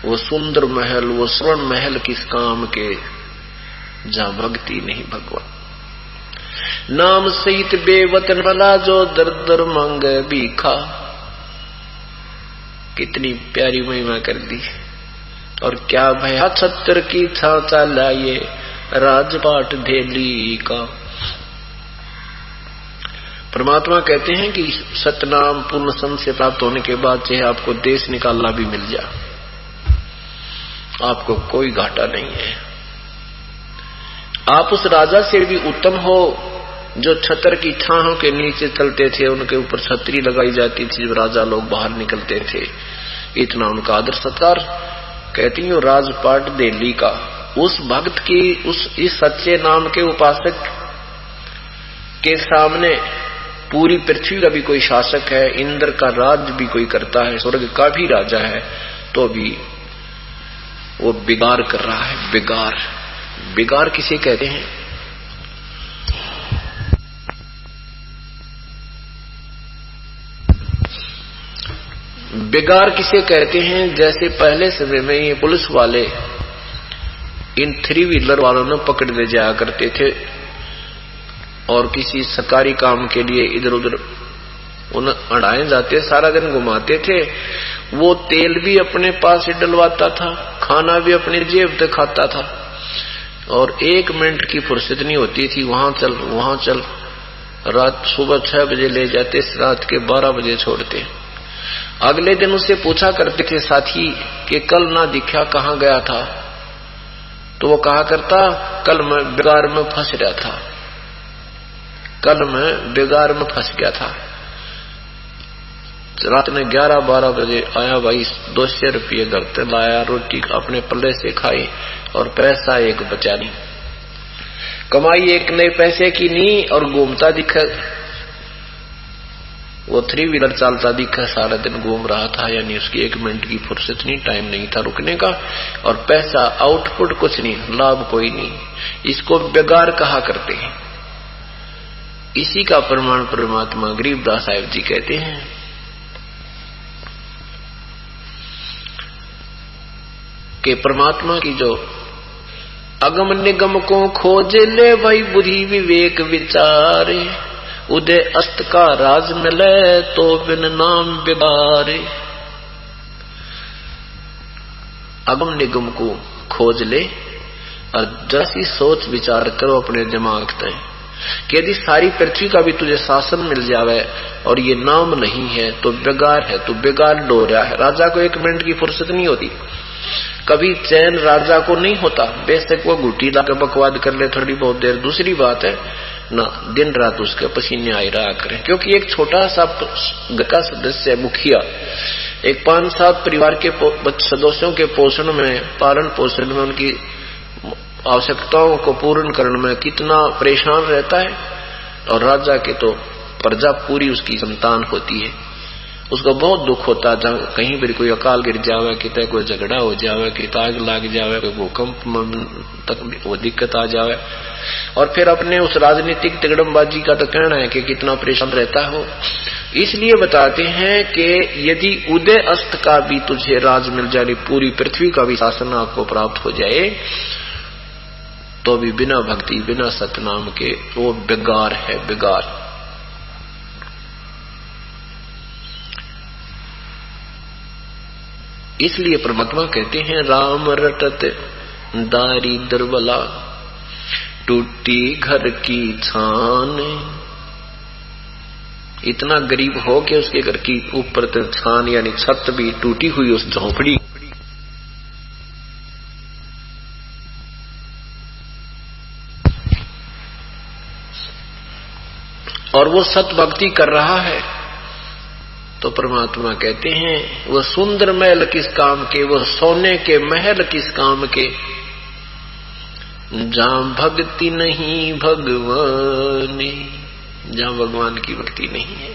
वो सुंदर महल, वो स्वर्ण महल किस काम के, जहां भक्ति नहीं भगवान। नाम सहित बेवतन भला जो दर दर मांगे भीखा। कितनी प्यारी महिमा कर दी। और क्या भया छत्र की छाचा लाए राजपाट धेली का। परमात्मा कहते हैं कि सतनाम पूर्ण संत से प्राप्त होने के बाद चाहे आपको देश निकालना भी मिल जाए, आपको कोई घाटा नहीं है। आप उस राजा से भी उत्तम हो जो छतर की छाहों के नीचे चलते थे, उनके ऊपर छतरी लगाई जाती थी जब राजा लोग बाहर निकलते थे, इतना उनका आदर सत्कार। कहती हूँ राजपाट दिल्ली का। उस भक्त की, इस सच्चे नाम के उपासक के सामने पूरी पृथ्वी का भी कोई शासक है, इंद्र का राज भी कोई करता है, स्वर्ग का भी राजा है, तो भी वो बिगाड़ कर रहा है। बिगाड़, बिगाड़ किसे कहते हैं? बिगाड़ किसे कहते हैं? जैसे पहले समय में ये पुलिस वाले इन 3 व्हीलर वालों ने पकड़ ले जाया करते थे और किसी सरकारी काम के लिए इधर उधर उन्हें अड़ाए जाते, सारा दिन घुमाते थे। वो तेल भी अपने पास ही डलवाता था, खाना भी अपनी जेब से खाता था, और 1 मिनट की फुर्सत नहीं होती थी। वहां चल वहां चल, रात सुबह 6 बजे ले जाते, रात के 12 बजे छोड़ते। अगले दिन उससे पूछा करते थे साथी कि कल ना दिखा, कहाँ गया था? तो वो कहा करता, कल मैं बिगाड़ में फंस गया था, कल मैं बिगाड़ में फंस गया था। रात में 11-12 बजे आया भाई, 200 रुपये घर से लाया, रोटी अपने पल्ले से खाई और पैसा एक बचा नहीं। कमाई एक नए पैसे की नहीं, और घूमता दिखा, वो 3 व्हीलर चालता दिखा, सारा दिन घूम रहा था, यानी उसकी 1 मिनट की फुर्सत नहीं, टाइम नहीं था रुकने का, और पैसा आउटपुट कुछ नहीं, लाभ कोई नहीं। इसको बेगार कहा करते हैं। इसी का प्रमाण परमात्मा गरीबदास साहिब जी कहते हैं कि परमात्मा की जो अगम निगम को खोज ले भाई बुद्धि विवेक विचारे, उदय अस्त का राज मिले तो बिन नाम बिगारे। अगम निगम को खोज ले और जैसी सोच विचार करो अपने दिमाग तय कि यदि सारी पृथ्वी का भी तुझे शासन मिल जावे और ये नाम नहीं है तो बेगार है, तू बेगार डो रहा है। राजा को 1 मिनट की फुर्सत नहीं होती, कभी चैन राजा को नहीं होता, बेशक वो घुटी लाकर बकवाद कर ले थोड़ी बहुत देर, दूसरी बात है ना, दिन रात उसके पसीने आए रहा करें। क्योंकि एक छोटा सा घर का सदस्य मुखिया एक 5-7 परिवार के सदस्यों के पोषण में, पालन पोषण में, उनकी आवश्यकताओं को पूर्ण करने में कितना परेशान रहता है, और राजा के तो प्रजा पूरी उसकी संतान होती है, उसको बहुत दुख होता है। जहाँ कहीं भी कोई अकाल गिर जावे, कितने कोई झगड़ा हो जावे, कि आग लाग जावे, कोई भूकंप तक वो दिक्कत आ जावे, और फिर अपने उस राजनीतिक तिगड़मबाजी का तो कहना है कि कितना परेशान रहता हो। इसलिए बताते हैं कि यदि उदय अस्त का भी तुझे राज मिल जाए, पूरी पृथ्वी का भी शासन आपको प्राप्त हो जाए, तो भी बिना भक्ति बिना सतनाम के वो बेगार है, बेगार। इसलिए परमात्मा कहते हैं राम रटत दारिद्र बला, टूटी घर की छान। इतना गरीब हो कि उसके घर की ऊपर तो छान यानी छत भी टूटी हुई, उस झोपड़ी। और वो सत भक्ति कर रहा है, तो परमात्मा कहते हैं वो सुंदर महल किस काम के, वो सोने के महल किस काम के, जहां भक्ति नहीं भगवान, जहां भगवान की भक्ति नहीं है।